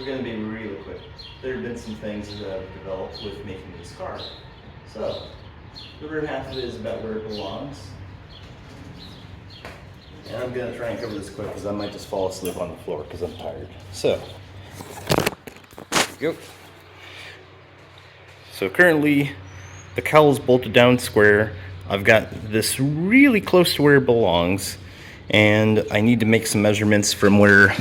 we're going to be really quick. There have been some things that I've developed with making this car. So, the rear half of it is about where it belongs. And I'm going to try and cover this quick because I might just fall asleep on the floor because I'm tired. So, there we go. So currently, the cowl is bolted down square. I've got this really close to where it belongs, and I need to make some measurements from where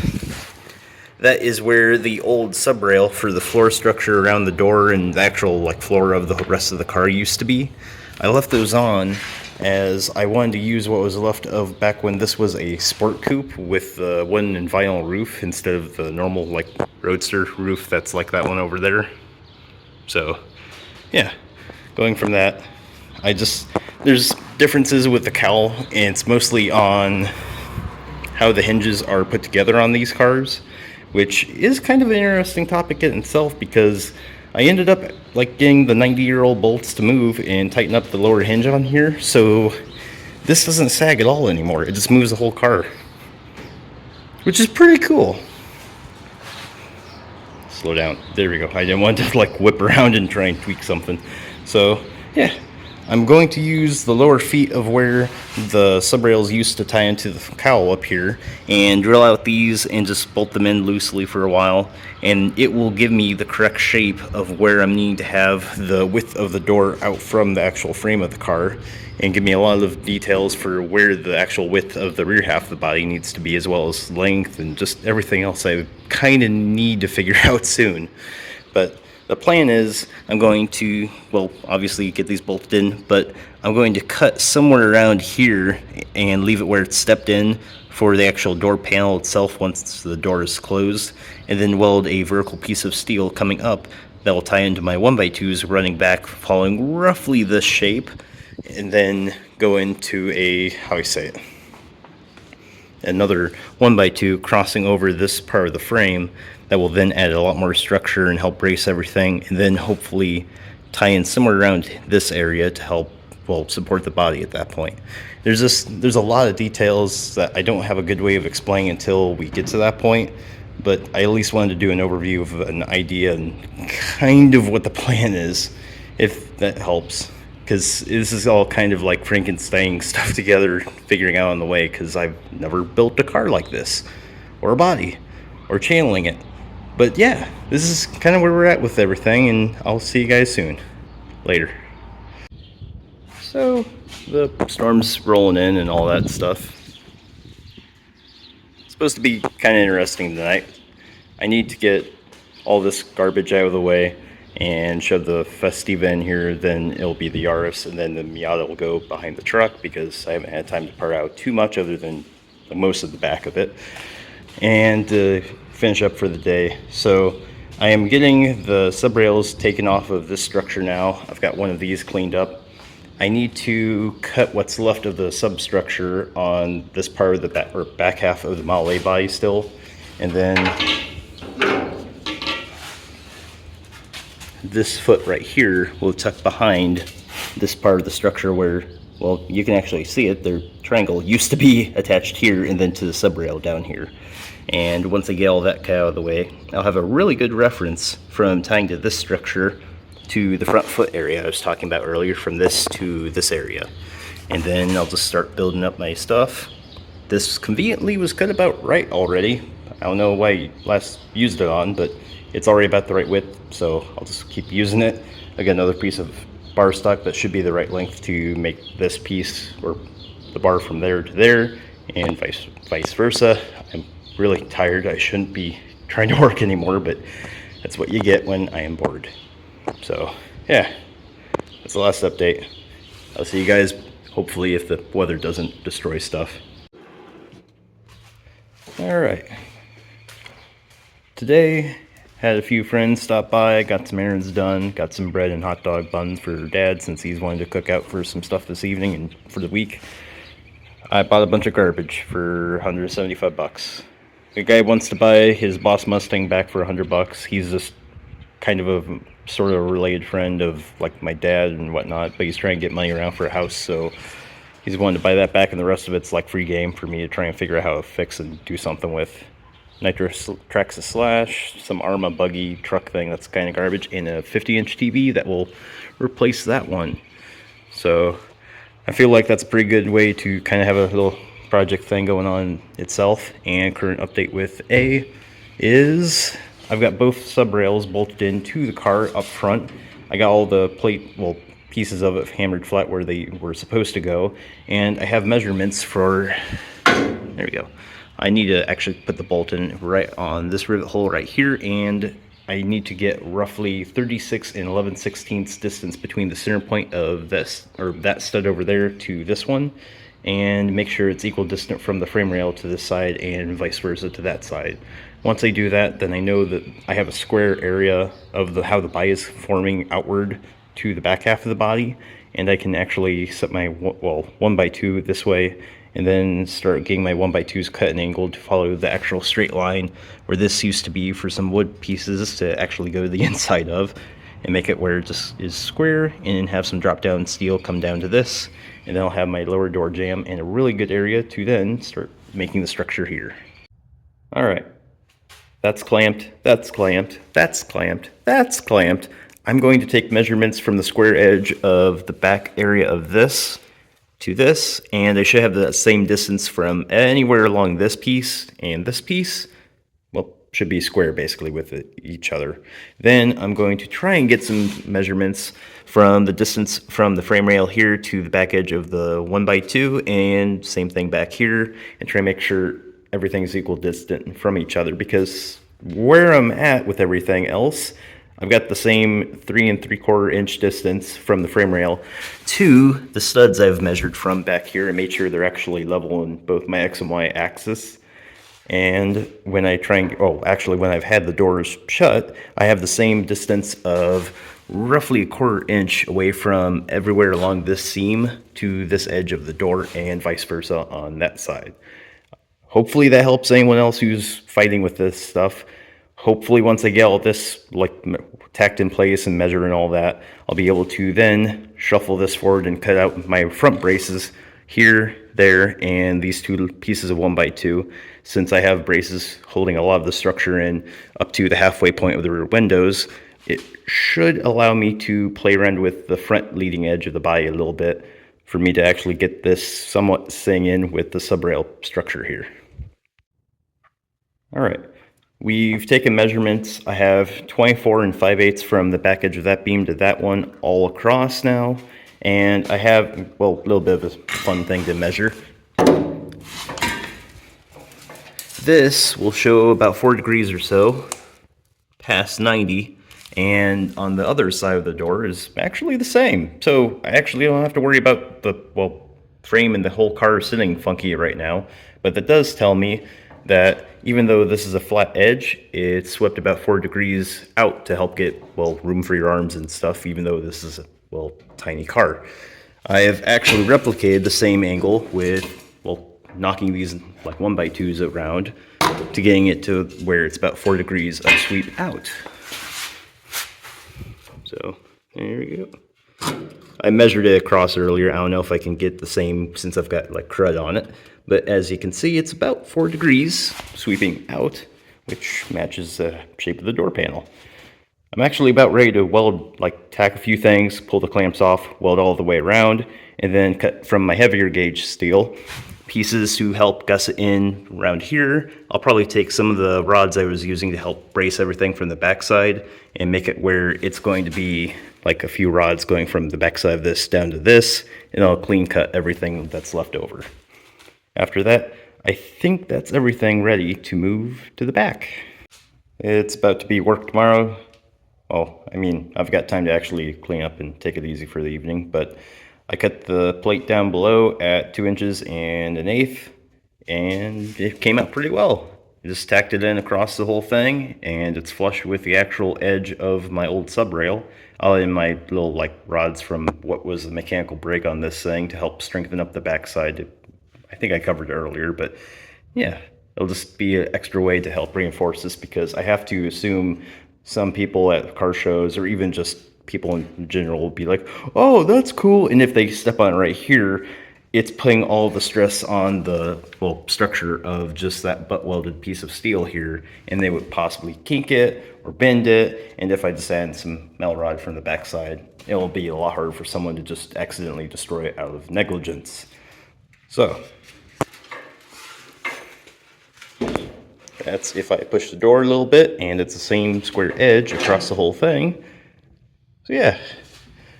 that is where the old sub rail for the floor structure around the door and the actual like floor of the rest of the car used to be. I left those on as I wanted to use what was left of back when this was a sport coupe with the wooden and vinyl roof instead of the normal like roadster roof that's like that one over there. So yeah, going from that, there's differences with the cowl, and it's mostly on how the hinges are put together on these cars, which is kind of an interesting topic in itself because I ended up like getting the 90-year-old bolts to move and tighten up the lower hinge on here, so this doesn't sag at all anymore. It just moves the whole car, which is pretty cool. Slow down. There we go. I didn't want to like whip around and try and tweak something. So yeah, I'm going to use the lower feet of where the sub rails used to tie into the cowl up here and drill out these and just bolt them in loosely for a while, and it will give me the correct shape of where I'm needing to have the width of the door out from the actual frame of the car, and give me a lot of details for where the actual width of the rear half of the body needs to be, as well as length and just everything else I kind of need to figure out soon. But the plan is I'm going to, well, obviously get these bolted in, but I'm going to cut somewhere around here and leave it where it's stepped in for the actual door panel itself once the door is closed, and then weld a vertical piece of steel coming up that will tie into my 1x2s running back following roughly this shape, and then go into a, how I say it, another 1x2 crossing over this part of the frame that will then add a lot more structure and help brace everything, and then hopefully tie in somewhere around this area to help, well, support the body at that point. There's a lot of details that I don't have a good way of explaining until we get to that point, but I at least wanted to do an overview of an idea and kind of what the plan is, if that helps. Because this is all kind of like Frankenstein stuff together, figuring out on the way, because I've never built a car like this, or a body, or channeling it. But yeah, this is kind of where we're at with everything, and I'll see you guys soon. Later. So, the storm's rolling in and all that stuff. It's supposed to be kind of interesting tonight. I need to get all this garbage out of the way and shove the Festiva in here, then it'll be the Yaris, and then the Miata will go behind the truck because I haven't had time to part out too much other than most of the back of it, and finish up for the day. So I am getting the sub rails taken off of this structure now. I've got one of these cleaned up. I need to cut what's left of the substructure on this part of the back half of the Model A body still, and then this foot right here will tuck behind this part of the structure where, well, you can actually see it. Their triangle used to be attached here and then to the sub rail down here. And once I get all that out of the way, I'll have a really good reference from tying to this structure to the front foot area I was talking about earlier, from this to this area. And then I'll just start building up my stuff. This conveniently was cut about right already. I don't know why I last used it on, but it's already about the right width, so I'll just keep using it. I got another piece of bar stock that should be the right length to make this piece, or the bar from there to there, and vice versa. I'm really tired. I shouldn't be trying to work anymore, but that's what you get when I am bored. So yeah, that's the last update. I'll see you guys hopefully if the weather doesn't destroy stuff. All right, today had a few friends stop by, got some errands done, got some bread and hot dog buns for Dad since he's wanted to cook out for some stuff this evening and for the week. I bought a bunch of garbage for 175 bucks. The guy wants to buy his Boss Mustang back for 100 bucks. He's just kind of a sort of a related friend of like my dad and whatnot, but he's trying to get money around for a house, so he's wanting to buy that back, and the rest of it's like free game for me to try and figure out how to fix and do something with. Traxxas Slash, some Arma buggy truck thing that's kind of garbage, and a 50-inch TV that will replace that one. So I feel like that's a pretty good way to kind of have a little project thing going on itself. And current update with A is I've got both sub rails bolted into the car up front. I got all the pieces of it hammered flat where they were supposed to go, and I have measurements for, there we go. I need to actually put the bolt in right on this rivet hole right here, and I need to get roughly 36 and 11/16 distance between the center point of this, or that stud over there, to this one, and make sure it's equal distant from the frame rail to this side and vice versa to that side. Once I do that, then I know that I have a square area of how the body is forming outward to the back half of the body, and I can actually set my 1x2 this way, and then start getting my 1x2s cut and angled to follow the actual straight line where this used to be for some wood pieces to actually go to the inside of, and make it where it just is square, and have some drop down steel come down to this, and then I'll have my lower door jamb and a really good area to then start making the structure here. All right, that's clamped, that's clamped, that's clamped, that's clamped. I'm going to take measurements from the square edge of the back area of this to this, and I should have the same distance from anywhere along this piece and this piece. Well, should be square basically with each other. Then I'm going to try and get some measurements from the distance from the frame rail here to the back edge of the 1x2, and same thing back here, and try and make sure everything's equal distant from each other, because where I'm at with everything else, I've got the same 3 3/4 inch distance from the frame rail to the studs I've measured from back here and made sure they're actually level in both my X and Y axis. And when I try and, when I've had the doors shut, I have the same distance of roughly 1/4 inch away from everywhere along this seam to this edge of the door, and vice versa on that side. Hopefully that helps anyone else who's fighting with this stuff. Hopefully once I get all this tacked in place and measure and all that, I'll be able to then shuffle this forward and cut out my front braces here, there, and these two pieces of 1x2. Since I have braces holding a lot of the structure in up to the halfway point of the rear windows, it should allow me to play around with the front leading edge of the body a little bit for me to actually get this somewhat staying in with the subrail structure here. All right. We've taken measurements. I have 24 5/8 from the back edge of that beam to that one all across now. And I have, a little bit of a fun thing to measure. This will show about 4 degrees or so past 90. And on the other side of the door is actually the same. So I actually don't have to worry about the, frame and the whole car sitting funky right now. But that does tell me that even though this is a flat edge, it's swept about 4 degrees out to help get, room for your arms and stuff, even though this is a, tiny car. I have actually replicated the same angle with, knocking these 1x2s around to getting it to where it's about 4 degrees of sweep out. So there we go. I measured it across earlier. I don't know if I can get the same since I've got crud on it. But as you can see, it's about 4 degrees sweeping out, which matches the shape of the door panel. I'm actually about ready to weld, tack a few things, pull the clamps off, weld all the way around, and then cut from my heavier gauge steel pieces to help gusset in around here. I'll probably take some of the rods I was using to help brace everything from the backside and make it where it's going to be a few rods going from the backside of this down to this, and I'll clean cut everything that's left over. After that, I think that's everything ready to move to the back. It's about to be work tomorrow. I've got time to actually clean up and take it easy for the evening, but I cut the plate down below at 2 1/8 inches, and it came out pretty well. I just tacked it in across the whole thing, and it's flush with the actual edge of my old sub rail. I'll add in my little rods from what was the mechanical brake on this thing to help strengthen up the backside. I think I covered it earlier, but yeah, it'll just be an extra way to help reinforce this, because I have to assume some people at car shows, or even just people in general, will be like, oh, that's cool. And if they step on it right here, it's putting all the stress on the, well, structure of just that butt welded piece of steel here, and they would possibly kink it or bend it. And if I just add some metal rod from the backside, it'll be a lot harder for someone to just accidentally destroy it out of negligence. So that's if I push the door a little bit, and it's the same square edge across the whole thing. So yeah,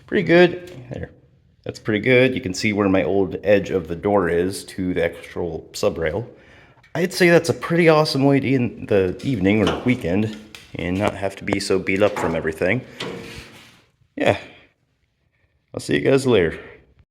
pretty good. There, that's pretty good. You can see where my old edge of the door is to the actual sub rail. I'd say that's a pretty awesome way to end the evening or weekend and not have to be so beat up from everything. Yeah, I'll see you guys later.